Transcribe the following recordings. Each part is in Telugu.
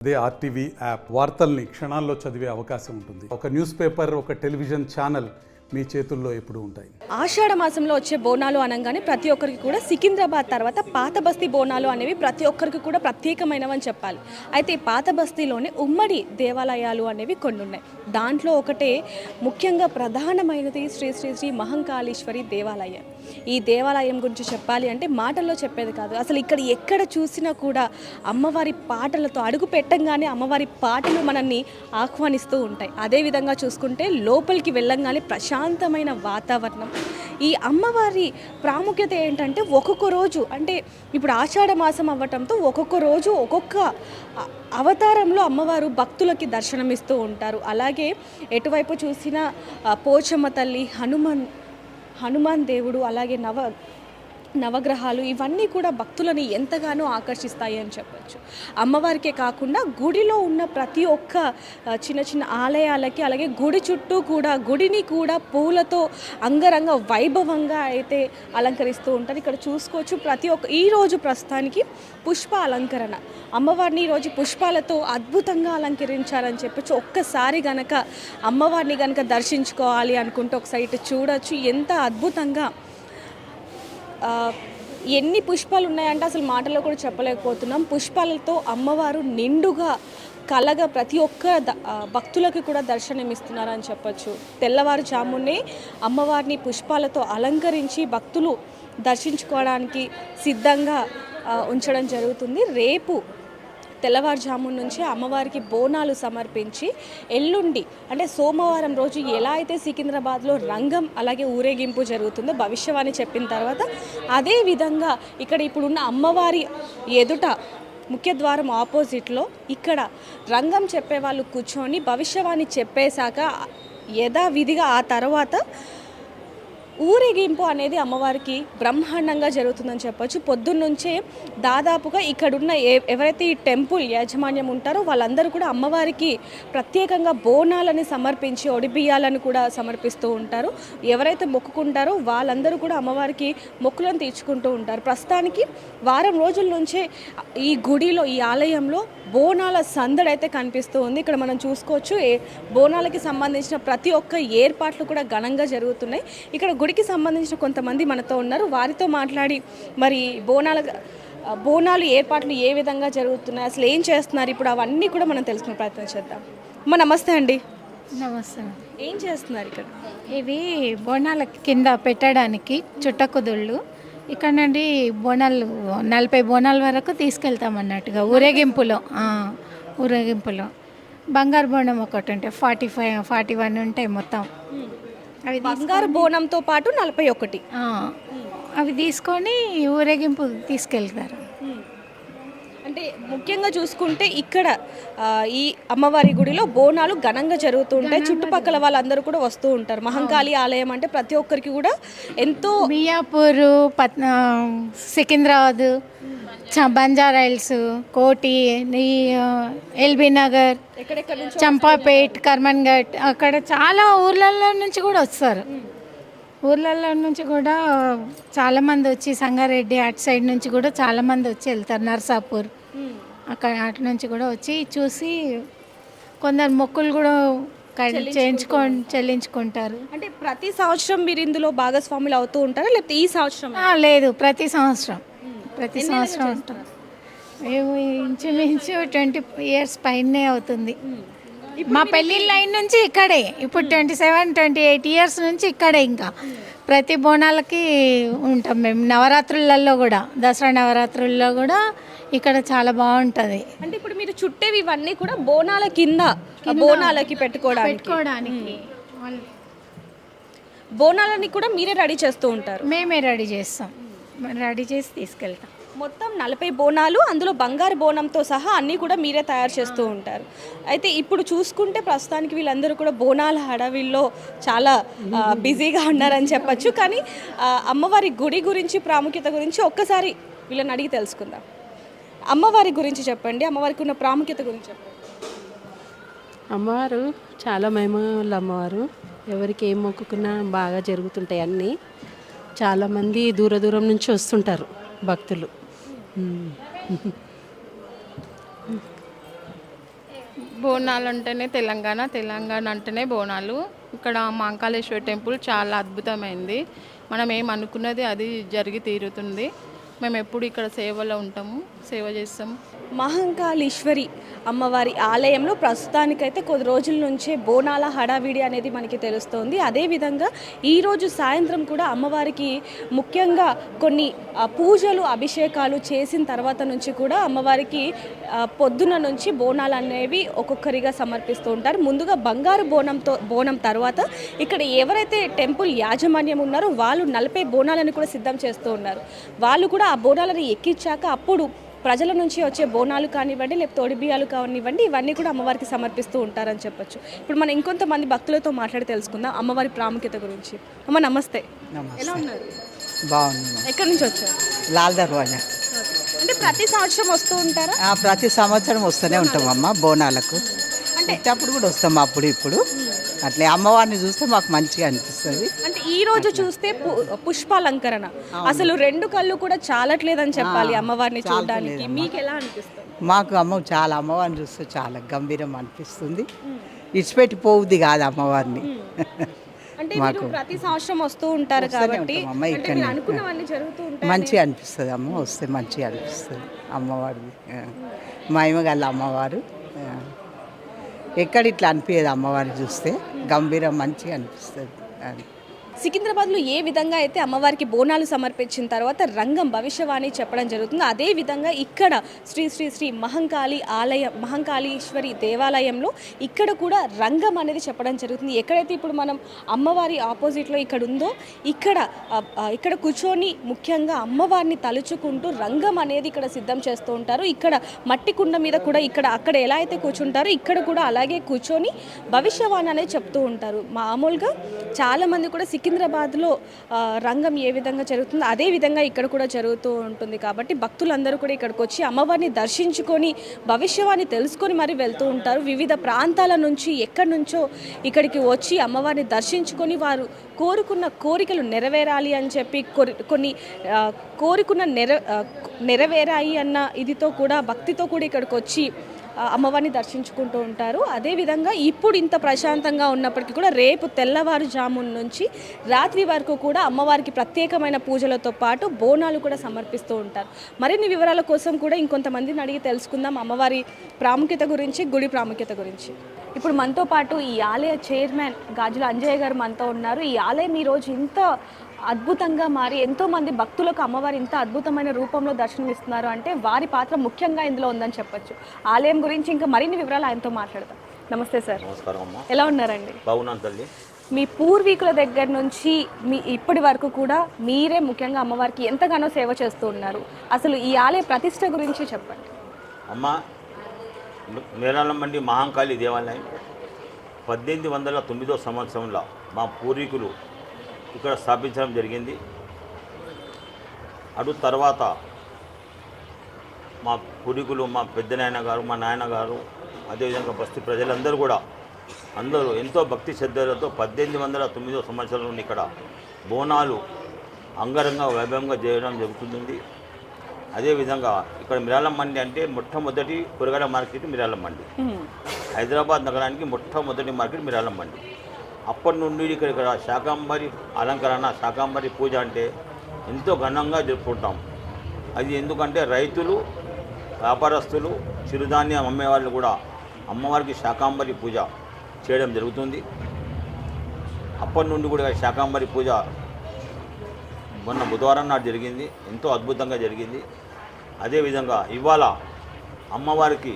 అదే ఆర్టీవీ యాప్ వార్తల్ని క్షణాల్లో చదివే అవకాశం ఉంటుంది. ఒక న్యూస్ పేపర్, ఒక టెలివిజన్ ఛానల్ మీ చేతుల్లో ఎప్పుడూ ఉంటాయి. ఆషాఢ మాసంలో వచ్చే బోనాలు అనగానే ప్రతి ఒక్కరికి కూడా సికింద్రాబాద్ తర్వాత పాత బస్తీ బోనాలు అనేవి ప్రతి ఒక్కరికి కూడా ప్రత్యేకమైనవని చెప్పాలి. అయితే ఈ పాత బస్తీలోనే ఉమ్మడి దేవాలయాలు అనేవి కొన్ని ఉన్నాయి. దాంట్లో ఒకటే ముఖ్యంగా ప్రధానమైనది శ్రీ శ్రీ శ్రీ మహంకాళేశ్వరి దేవాలయం. ఈ దేవాలయం గురించి చెప్పాలి అంటే మాటల్లో చెప్పేది కాదు. అసలు ఇక్కడ ఎక్కడ చూసినా కూడా అమ్మవారి పాటలతో అడుగు పెట్టంగానే అమ్మవారి పాటలు మనల్ని ఆహ్వానిస్తూ ఉంటాయి. అదేవిధంగా చూసుకుంటే లోపలికి వెళ్ళంగానే ప్రశాంతమైన వాతావరణం. ఈ అమ్మవారి ప్రాముఖ్యత ఏంటంటే ఒక్కొక్క రోజు, అంటే ఇప్పుడు ఆషాఢ మాసం అవ్వటంతో ఒక్కొక్క రోజు ఒక్కొక్క అవతారంలో అమ్మవారు భక్తులకి దర్శనమిస్తూ ఉంటారు. అలాగే ఎటువైపు చూసినా పోచమ్మ తల్లి, హనుమాన్ దేవుడు, అలాగే నవగ్రహాలు ఇవన్నీ కూడా భక్తులని ఎంతగానో ఆకర్షిస్తాయి అని చెప్పచ్చు. అమ్మవారికే కాకుండా గుడిలో ఉన్న ప్రతి ఒక్క చిన్న చిన్న ఆలయాలకి, అలాగే గుడి చుట్టూ కూడా గుడిని కూడా పూలతో అంగరంగ వైభవంగా అయితే అలంకరిస్తూ ఉంటారు. ఇక్కడ చూసుకోవచ్చు ప్రతి ఒక్క ఈరోజు ప్రస్తుతానికి పుష్ప అలంకరణ, అమ్మవారిని ఈరోజు పుష్పాలతో అద్భుతంగా అలంకరించారని చెప్పచ్చు. ఒక్కసారి గనక అమ్మవారిని గనక దర్శించుకోవాలి అనుకుంటే ఒకసారి చూడొచ్చు ఎంత అద్భుతంగా. ఎన్ని పుష్పాలు ఉన్నాయంటే అసలు మాటల్లో కూడా చెప్పలేకపోతున్నాం. పుష్పాలతో అమ్మవారు నిండుగా కలగా ప్రతి ఒక్క భక్తులకి కూడా దర్శనమిస్తున్నారని చెప్పచ్చు. తెల్లవారుజామునే అమ్మవారిని పుష్పాలతో అలంకరించి భక్తులు దర్శించుకోవడానికి సిద్ధంగా ఉంచడం జరుగుతుంది. రేపు తెల్లవారుజాము నుంచి అమ్మవారికి బోనాలు సమర్పించి ఎల్లుండి అంటే సోమవారం రోజు ఎలా అయితే సికింద్రాబాద్లో రంగం అలాగే ఊరేగింపు జరుగుతుందో భవిష్యవాణి చెప్పిన తర్వాత అదే విధంగా ఇక్కడ ఇప్పుడున్న అమ్మవారి ఎదుట ముఖ్య ద్వారం ఆపోజిట్లో ఇక్కడ రంగం చెప్పేవాళ్ళు కూర్చొని భవిష్యవాణి చెప్పేశాక యథావిధిగా ఆ తర్వాత ఊరేగింపు అనేది అమ్మవారికి బ్రహ్మాండంగా జరుగుతుందని చెప్పొచ్చు. పొద్దున్నుంచే దాదాపుగా ఇక్కడున్న ఎవరైతే ఈ టెంపుల్ యాజమాన్యం ఉంటారో వాళ్ళందరూ కూడా అమ్మవారికి ప్రత్యేకంగా బోనాలని సమర్పించి ఒడిబియ్యాలను కూడా సమర్పిస్తూ ఉంటారు. ఎవరైతే మొక్కుకుంటారో వాళ్ళందరూ కూడా అమ్మవారికి మొక్కులను తీర్చుకుంటూ ఉంటారు. ప్రస్తుతానికి వారం రోజుల నుంచే ఈ గుడిలో, ఈ ఆలయంలో బోనాల సందడైతే కనిపిస్తూ ఉంది. ఇక్కడ మనం చూసుకోవచ్చు బోనాలకి సంబంధించిన ప్రతి ఒక్క ఏర్పాట్లు కూడా ఘనంగా జరుగుతున్నాయి. ఇక్కడ గుడికి సంబంధించిన కొంతమంది మనతో ఉన్నారు. వారితో మాట్లాడి మరి బోనాలు ఏర్పాట్లు ఏ విధంగా జరుగుతున్నాయి, అసలు ఏం చేస్తున్నారు ఇప్పుడు అవన్నీ కూడా మనం తెలుసుకునే ప్రయత్నం చేద్దాం. అమ్మ నమస్తే అండి. నమస్తే. ఏం చేస్తున్నారు ఇక్కడ? ఇవి బోనాల కింద పెట్టడానికి చుట్టకుదుళ్ళు. ఇక్కడ నుండి బోనాలు 40 బోనాల వరకు తీసుకెళ్తాం అన్నట్టుగా ఊరేగింపులో బంగారు బోనం ఒకటి ఉంటాయి, 41 ఉంటాయి మొత్తం. అవి బంగారు బోనంతో పాటు 41 అవి తీసుకొని ఊరేగింపు తీసుకెళ్తారు. అంటే ముఖ్యంగా చూసుకుంటే ఇక్కడ ఈ అమ్మవారి గుడిలో బోనాలు ఘనంగా జరుగుతుంటాయి. చుట్టుపక్కల వాళ్ళందరూ కూడా వస్తూ ఉంటారు. మహంకాళి ఆలయం అంటే ప్రతి ఒక్కరికి కూడా ఎంతో. మియాపూర్, సికింద్రాబాద్, బంజారాయిల్స్, కోటి, ఎల్బీ నగర్, చంపాపేట్, కర్మన్ఘట్, అక్కడ చాలా ఊర్లలో నుంచి కూడా వస్తారు. ఊర్లలో నుంచి కూడా చాలామంది వచ్చి సంగారెడ్డి అటు సైడ్ నుంచి కూడా చాలామంది వచ్చి వెళ్తారు. నర్సాపూర్ అక్కడ అటు నుంచి కూడా వచ్చి చూసి కొందరు మొక్కులు కూడా చెల్లించుకుంటారు. అంటే ప్రతి సంవత్సరం మీరు ఇందులో భాగస్వాములు అవుతూ ఉంటారా, లేకపోతే ఈ సంవత్సరం? లేదు, ప్రతి సంవత్సరం ఉంటాం. ఇంచుమించు 20 years పైనే అవుతుంది. మా పెళ్ళిళ్ళ లైన్ నుంచి ఇక్కడే, ఇప్పుడు 27-28 years నుంచి ఇక్కడే. ఇంకా ప్రతి బోనాలకి ఉంటాం మేము. నవరాత్రులలో కూడా, దసరా నవరాత్రుల్లో కూడా ఇక్కడ చాలా బాగుంటుంది. అంటే ఇప్పుడు మీరు చుట్టేవి ఇవన్నీ కూడా బోనాల కింద బోనాలకి పెట్టుకోవడానికి బోనాలని కూడా మీరే రెడీ చేస్తూ ఉంటారు? మేమే రెడీ చేస్తాం, రెడీ చేసి తీసుకెళ్తాం. మొత్తం 40 బోనాలు, అందులో బంగారు బోనంతో సహా అన్నీ కూడా మీరే తయారు చేస్తూ ఉంటారు. అయితే ఇప్పుడు చూసుకుంటే ప్రస్తుతానికి వీళ్ళందరూ కూడా బోనాల హడావిల్లో చాలా బిజీగా ఉన్నారని చెప్పచ్చు. కానీ అమ్మవారి గుడి గురించి, ప్రాముఖ్యత గురించి ఒక్కసారి వీళ్ళని అడిగి తెలుసుకుందాం. అమ్మవారి గురించి చెప్పండి, అమ్మవారికి ఉన్న ప్రాముఖ్యత గురించి చెప్పండి. అమ్మవారు చాలా మహిమల అమ్మవారు. ఎవరికి ఏం మొక్కుకున్నా బాగా జరుగుతుంటాయి అన్నీ. చాలామంది దూరం నుంచి వస్తుంటారు భక్తులు. బోనాలు అంటేనే తెలంగాణ, తెలంగాణ అంటేనే బోనాలు. ఇక్కడ మాంకాళేశ్వర టెంపుల్ చాలా అద్భుతమైంది. మనం ఏమనుకున్నది అది జరిగి తీరుతుంది. మేము ఎప్పుడు ఇక్కడ సేవలో ఉంటాము, సేవ చేస్తాము. మహంకాళేశ్వరి అమ్మవారి ఆలయంలో ప్రస్తుతానికైతే కొద్ది రోజుల నుంచే బోనాల హడావిడి అనేది మనకి తెలుస్తోంది. అదేవిధంగా ఈరోజు సాయంత్రం కూడా అమ్మవారికి ముఖ్యంగా కొన్ని పూజలు అభిషేకాలు చేసిన తర్వాత నుంచి కూడా అమ్మవారికి పొద్దున నుంచి బోనాలు అనేవి ఒక్కొక్కరిగా సమర్పిస్తూ ఉంటారు. ముందుగా బంగారు బోనం తర్వాత ఇక్కడ ఎవరైతే టెంపుల్ యాజమాన్యం ఉన్నారో వాళ్ళు 40 బోనాలను కూడా సిద్ధం చేస్తూ ఉన్నారు. వాళ్ళు కూడా ఆ బోనాలను ఎక్కించాక అప్పుడు ప్రజల నుంచి వచ్చే బోనాలు కానివ్వండి, లేకపోతే తోడి బియ్యాలు కానివ్వండి, ఇవన్నీ కూడా అమ్మవారికి సమర్పిస్తూ ఉంటారని చెప్పొచ్చు. ఇప్పుడు మనం ఇంకొంతమంది భక్తులతో మాట్లాడి తెలుసుకుందాం అమ్మవారి ప్రాముఖ్యత గురించి. అమ్మ నమస్తే, ఎలా ఉన్నారు? బాగుంది. ఎక్కడి నుంచి వచ్చారు? లాల్ దర్వాజా. అంటే ప్రతి సంవత్సరం వస్తూ ఉంటారా? ప్రతి సంవత్సరం వస్తూనే ఉంటామమ్మ బోనాలకు. అంటే అప్పుడు కూడా వస్తాం, అప్పుడు ఇప్పుడు అట్లే అమ్మవారిని చూస్తే మాకు మంచిగా అనిపిస్తుంది. అంటే ఈ రోజు చూస్తే పుష్పాలంకరణ అసలు 2 కళ్ళు కూడా చాలట్లేదని చెప్పాలి అమ్మవారిని చూడడానికి. మీకు ఎలా అనిపిస్తుంది? మాకు చాలా అమ్మవారిని చూస్తే చాలా గంభీరం అనిపిస్తుంది. ఇచ్చిపెట్టి పోవుద్ది కాదు అమ్మవారిని. అంటే మీరు ప్రతి సంవత్సరం వస్తూ ఉంటారు కాబట్టి అనుకున్నవన్నీ జరుగుతూ ఉంటాయి. మంచిగా అనిపిస్తుంది అమ్మ, వస్తే మంచిగా అనిపిస్తుంది అమ్మవారిది. మహిమగల అమ్మవారు ఎక్కడ ఇట్లా అనిపించదు, అమ్మవారిని చూస్తే గంభీరం మంచిగా అనిపిస్తుంది. సికింద్రాబాద్లో ఏ విధంగా అయితే అమ్మవారికి బోనాలు సమర్పించిన తర్వాత రంగం భవిష్యవాణి చెప్పడం జరుగుతుంది, అదే విధంగా ఇక్కడ శ్రీ శ్రీ శ్రీ మహంకాళేశ్వరి దేవాలయంలో ఇక్కడ కూడా రంగం అనేది చెప్పడం జరుగుతుంది. ఎక్కడైతే ఇప్పుడు మనం అమ్మవారి ఆపోజిట్లో ఇక్కడ ఉందో ఇక్కడ కూర్చొని ముఖ్యంగా అమ్మవారిని తలుచుకుంటూ రంగం అనేది ఇక్కడ సిద్ధం చేస్తూ ఉంటారు. ఇక్కడ మట్టి కుండ మీద కూడా అక్కడ ఎలా అయితే కూర్చుంటారో ఇక్కడ కూడా అలాగే కూర్చొని భవిష్యవాణి అనేది చెప్తూ ఉంటారు. మామూలుగా చాలామంది కూడా సికింద్రాబాద్లో రంగం ఏ విధంగా జరుగుతుందో అదే విధంగా ఇక్కడ కూడా జరుగుతూ ఉంటుంది. కాబట్టి భక్తులందరూ కూడా ఇక్కడికి వచ్చి అమ్మవారిని దర్శించుకొని భవిష్యవాణి తెలుసుకొని మరి వెళ్తూ ఉంటారు. వివిధ ప్రాంతాల నుంచి ఎక్కడి నుంచో ఇక్కడికి వచ్చి అమ్మవారిని దర్శించుకొని వారు కోరుకున్న కోరికలు నెరవేరాలి అని చెప్పి కొన్ని కోరుకున్న నెరవేరాయి అన్న ఇదితో కూడా భక్తితో కూడా ఇక్కడికి వచ్చి అమ్మవారిని దర్శించుకుంటూ ఉంటారు. అదేవిధంగా ఇప్పుడు ఇంత ప్రశాంతంగా ఉన్నప్పటికీ కూడా రేపు తెల్లవారుజామున నుంచి రాత్రి వరకు కూడా అమ్మవారికి ప్రత్యేకమైన పూజలతో పాటు బోనాలు కూడా సమర్పిస్తూ ఉంటారు. మరిన్ని వివరాల కోసం కూడా ఇంకొంతమందిని అడిగి తెలుసుకుందాం అమ్మవారి ప్రాముఖ్యత గురించి, గుడి ప్రాముఖ్యత గురించి. ఇప్పుడు మనతో పాటు ఈ ఆలయ చైర్మన్ గాజుల అంజయ్య గారు మనతో ఉన్నారు. ఈ ఆలయం ఈరోజు ఇంత అద్భుతంగా మారి ఎంతోమంది భక్తులకు అమ్మవారి ఇంత అద్భుతమైన రూపంలో దర్శనమిస్తున్నారు అంటే వారి పాత్ర ముఖ్యంగా ఇందులో ఉందని చెప్పొచ్చు. ఆలయం గురించి ఇంకా మరిన్ని వివరాలు ఆయనతో మాట్లాడతాం. నమస్తే సార్. నమస్కారం అమ్మా. ఎలా ఉన్నారండి? బాగున్నాను తల్లి. మీ పూర్వీకుల దగ్గర నుంచి ఇప్పటి వరకు కూడా మీరే ముఖ్యంగా అమ్మవారికి ఎంతగానో సేవ చేస్తూ ఉన్నారు. అసలు ఈ ఆలయ ప్రతిష్ట గురించి చెప్పండి. అమ్మ, మేరాలమండి మహంకాళి దేవాలయం 1809 సంవత్సరంలో మా పూర్వీకులు ఇక్కడ స్థాపించడం జరిగింది. అటు తర్వాత మా పూర్వీకులు, మా పెద్దనాయన గారు, మా నాయనగారు, అదేవిధంగా బస్తీ ప్రజలందరూ కూడా ఎంతో భక్తి శ్రద్ధలతో 1809 సంవత్సరం నుండి ఇక్కడ బోనాలు అంగరంగ వైభవంగా చేయడం జరుగుతుంది. అదేవిధంగా ఇక్కడ మిరాలం మండి అంటే మొట్టమొదటి కూరగాయల మార్కెట్ మిరాలం మండి. హైదరాబాద్ నగరానికి మొట్టమొదటి మార్కెట్ మిరాలం మండి. అప్పటి నుండి ఇక్కడ శాకాంబరి అలంకరణ, శాకాంబరి పూజ అంటే ఎంతో ఘనంగా జరుపుకుంటాం. అది ఎందుకంటే రైతులు, వ్యాపారస్తులు, చిరుధాన్యం అమ్మేవాళ్ళు కూడా అమ్మవారికి శాకాంబరి పూజ చేయడం జరుగుతుంది. అప్పటి నుండి కూడా శాకాంబరి పూజ మొన్న బుధవారం నాడు జరిగింది, ఎంతో అద్భుతంగా జరిగింది. అదేవిధంగా ఇవాళ అమ్మవారికి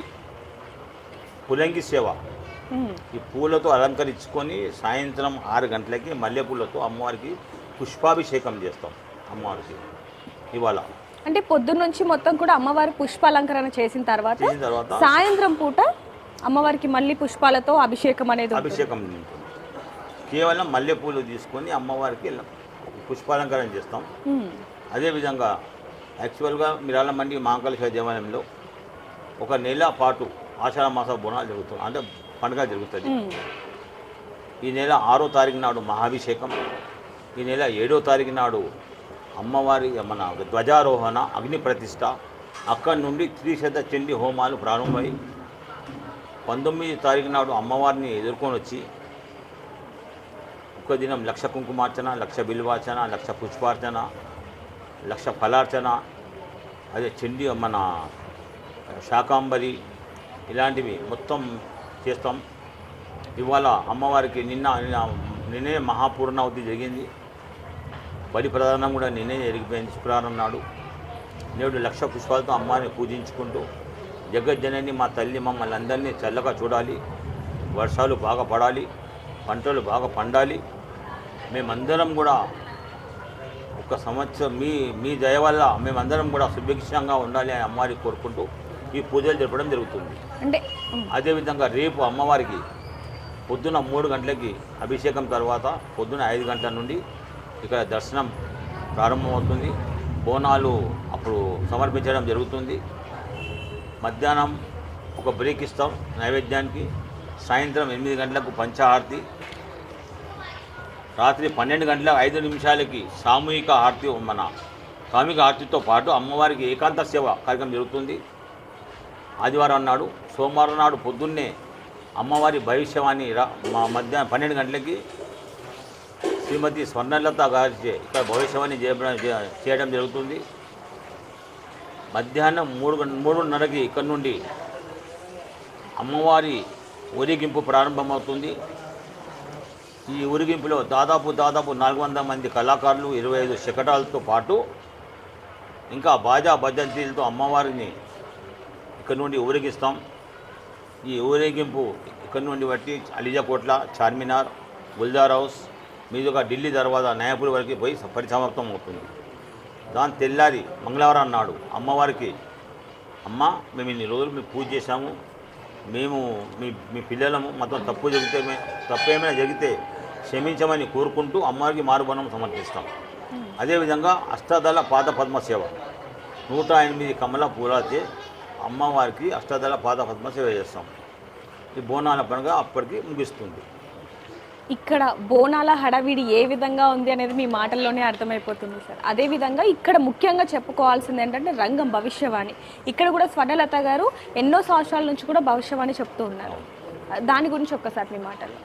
పులంగి సేవ, ఈ పూలతో అలంకరించుకొని సాయంత్రం 6 గంటలకి మల్లెపూలతో అమ్మవారికి పుష్పాభిషేకం చేస్తాం. అమ్మవారికి ఇవాళ అంటే పొద్దున్న నుంచి మొత్తం కూడా అమ్మవారి పుష్పాలంకరణ చేసిన తర్వాత సాయంత్రం పూట అమ్మవారికి మళ్ళీ పుష్పాలతో అభిషేకం అనేది ఉంటుంది. కేవలం మల్లెపూలు తీసుకొని అమ్మవారికి పుష్పాలంకరణ చేస్తాం. అదేవిధంగా యాక్చువల్గా మిరాలమండి మహంకాళేశ్వర దేవాలయంలో 1 నెల పాటు ఆషాఢ మాస బోనాలు జరుగుతుంది, అంటే పండుగ జరుగుతుంది. ఈ నెల 6వ తారీఖు నాడు మహాభిషేకం, ఈ నెల 7వ తారీఖు నాడు అమ్మవారి ధ్వజారోహణ, అగ్ని ప్రతిష్ట, అక్కడి నుండి త్రిశత చండీ హోమాలు ప్రారంభమై 19 తారీఖు నాడు అమ్మవారిని ఎదుర్కొని వచ్చి ఒక్క దినం 1,00,000 కుంకుమార్చన, 1,00,000 బిల్వార్చన, 1,00,000 పుష్పార్చన, 1,00,000 ఫలార్చన, అదే చండీ మన శాకాంబరి ఇలాంటివి మొత్తం చేస్తాం. ఇవాళ అమ్మవారికి నిన్నే మహాపూర్ణావతి జరిగింది. బలి ప్రధానం కూడా నిన్నే జరిగిపోయింది శుక్రవారం నాడు. నేడు 1,00,000 పుష్పాలతో అమ్మవారిని పూజించుకుంటూ జగజ్జనని మా తల్లి మమ్మల్ని అందరినీ చల్లగా చూడాలి, వర్షాలు బాగా పడాలి, పంటలు బాగా పండాలి, మేమందరం కూడా ఒక సంవత్సరం మీ దయ వల్ల మేమందరం కూడా సుభిక్షంగా ఉండాలి అని అమ్మవారికి కోరుకుంటూ ఈ పూజలు జరపడం జరుగుతుంది. అంటే అదేవిధంగా రేపు అమ్మవారికి పొద్దున 3 గంటలకి అభిషేకం తర్వాత పొద్దున 5 గంటల నుండి ఇక్కడ దర్శనం ప్రారంభమవుతుంది. బోనాలు అప్పుడు సమర్పించడం జరుగుతుంది. మధ్యాహ్నం ఒక బ్రేక్ ఇస్తాం నైవేద్యానికి. సాయంత్రం 8 గంటలకు పంచహారతి, రాత్రి 12 గంటల 5 నిమిషాలకి సామూహిక హారతి, మన సామూహిక హారతితో పాటు అమ్మవారికి ఏకాంత సేవ కార్యక్రమం జరుగుతుంది. ఆదివారం నాడు. సోమవారం నాడు పొద్దున్నే అమ్మవారి భవిష్యవాణి మధ్యాహ్నం 12 గంటలకి శ్రీమతి స్వర్ణలత గారి ఇక్కడ భవిష్యవాణి చేయడం జరుగుతుంది. మధ్యాహ్నం 3:30కి ఇక్కడ నుండి అమ్మవారి ఊరేగింపు ప్రారంభమవుతుంది. ఈ ఊరేగింపులో దాదాపు 400 మంది కళాకారులు, 25 శకటాలతో పాటు ఇంకా బాజా భజంత్రీలతో అమ్మవారిని ఇక్కడ నుండి ఊరేగిస్తాం. ఈ ఊరేగింపు ఇక్కడ నుండి బట్టి అలిజాకోట్ల, చార్మినార్, గుల్జార్ హౌస్ మీదుగా ఢిల్లీ దర్వాజా, నయాపూర్ వరకు పోయి పరిసమాప్తం అవుతుంది. దాని తెల్లారి మంగళవారం నాడు అమ్మవారికి, అమ్మ మేము ఇన్ని రోజులు మేము పూజ చేశాము, మేము మీ పిల్లలము మొత్తం తప్పేమైనా జరిగితే క్షమించమని కోరుకుంటూ అమ్మవారికి మారుబనం సమర్పిస్తాం. అదేవిధంగా అష్టాదళ పాద పద్మ సేవ 108 కమల పూలచే అమ్మవారికి అష్టాదళ పాద పద్మ సేవ చేస్తాం. ఈ బోనాల పండుగ అప్పటికి ముగిస్తుంది. ఇక్కడ బోనాల హడావిడి ఏ విధంగా ఉంది అనేది మీ మాటల్లోనే అర్థమైపోతుంది సార్. అదేవిధంగా ఇక్కడ ముఖ్యంగా చెప్పుకోవాల్సింది ఏంటంటే రంగం భవిష్యవాణి. ఇక్కడ కూడా స్వర్ణలత గారు ఎన్నో సంవత్సరాల నుంచి కూడా భవిష్యవాణి చెప్తూ ఉన్నారు. దాని గురించి ఒక్కసారి మీ మాటల్లో.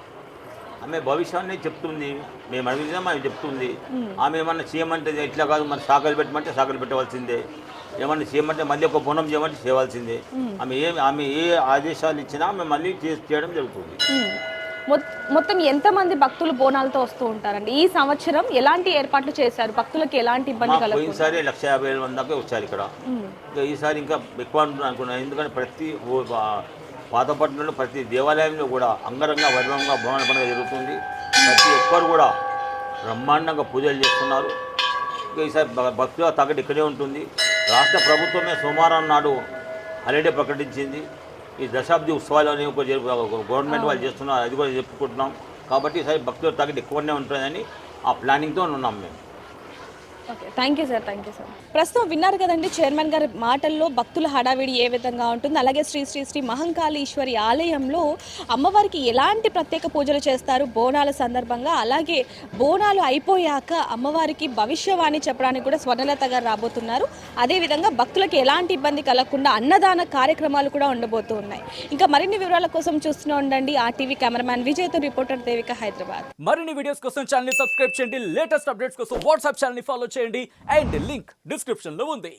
ఆమె భవిష్యాన్ని చెప్తుంది, మేము అడిగినా ఆమె చెప్తుంది. ఆమె ఏమన్నా చేయమంటే ఇట్లా కాదు, మరి శాఖలు పెట్టమంటే శాఖలు పెట్టవలసిందే, ఏమన్నా చేయమంటే మళ్ళీ ఒక బోనం చేయమంటే చేయవలసిందే. ఆమె ఏ ఆదేశాలు ఇచ్చినా ఆమె మళ్ళీ చేయడం జరుగుతుంది. మొత్తం ఎంతమంది భక్తులు బోనాలతో వస్తూ ఉంటారండి? ఈ సంవత్సరం ఎలాంటి ఏర్పాట్లు చేశారు? భక్తులకు ఎలాంటి ఇబ్బంది కలగకుండా? పోయినసారి 150,000 మంది దాకా వచ్చారు ఇక్కడ. ఇంకా ఈసారి ఇంకా ఎక్కువ అనుకున్నాను. ఎందుకంటే ప్రతి పాతపట్నంలో ప్రతి దేవాలయంలో కూడా అంగరంగ వైభవంగా బోనాల పండుగ జరుగుతుంది. ప్రతి ఒక్కరు కూడా బ్రహ్మాండంగా పూజలు చేస్తున్నారు. ఇంకా ఈసారి భక్తుల తాకట్టు ఇక్కడే ఉంటుంది. రాష్ట్ర ప్రభుత్వమే సోమవారం నాడు హాలిడే ప్రకటించింది. ఈ దశాబ్ది ఉత్సవాలు అనేవి గవర్నమెంట్ వాళ్ళు చేస్తున్నారు, అది కూడా చెప్పుకుంటున్నాం. కాబట్టి ఈసారి భక్తుల తాకట్టు ఎక్కువనే ఉంటుందని ఆ ప్లానింగ్తో ఉన్నాం మేము. Okay, thank you sir. ప్రస్తుతం విన్నారు కదండి చైర్మన్ గారి మాటల్లో భక్తుల హడావిడి ఏ విధంగా ఉంటుంది, అలాగే శ్రీ శ్రీ శ్రీ మహంకాళేశ్వరి ఆలయంలో అమ్మవారికి ఎలాంటి ప్రత్యేక పూజలు చేస్తారు బోనాల సందర్భంగా, అలాగే బోనాలు అయిపోయాక అమ్మవారికి భవిష్యవాణి చెప్పడానికి కూడా స్వర్ణలత గారు రాబోతున్నారు. అదేవిధంగా భక్తులకు ఎలాంటి ఇబ్బంది కలగకుండా అన్నదాన కార్యక్రమాలు కూడా ఉండబోతూ ఉన్నాయి. ఇంకా మరిన్ని వివరాల కోసం చూస్తూనే ఉండండి RTV కెమెరామ్యాన్ విజయ్తో రిపోర్టర్ దేవిక, హైదరాబాద్. మరిన్ని వీడియోస్ కోసం ఛానల్ ని సబ్స్క్రైబ్ చేయండి. లేటెస్ట్ అప్డేట్స్ కోసం వాట్సాప్ ఛానల్ ని ఫాలో చేయండి. అండ్ లింక్ డిస్క్రిప్షన్ లో ఉంది.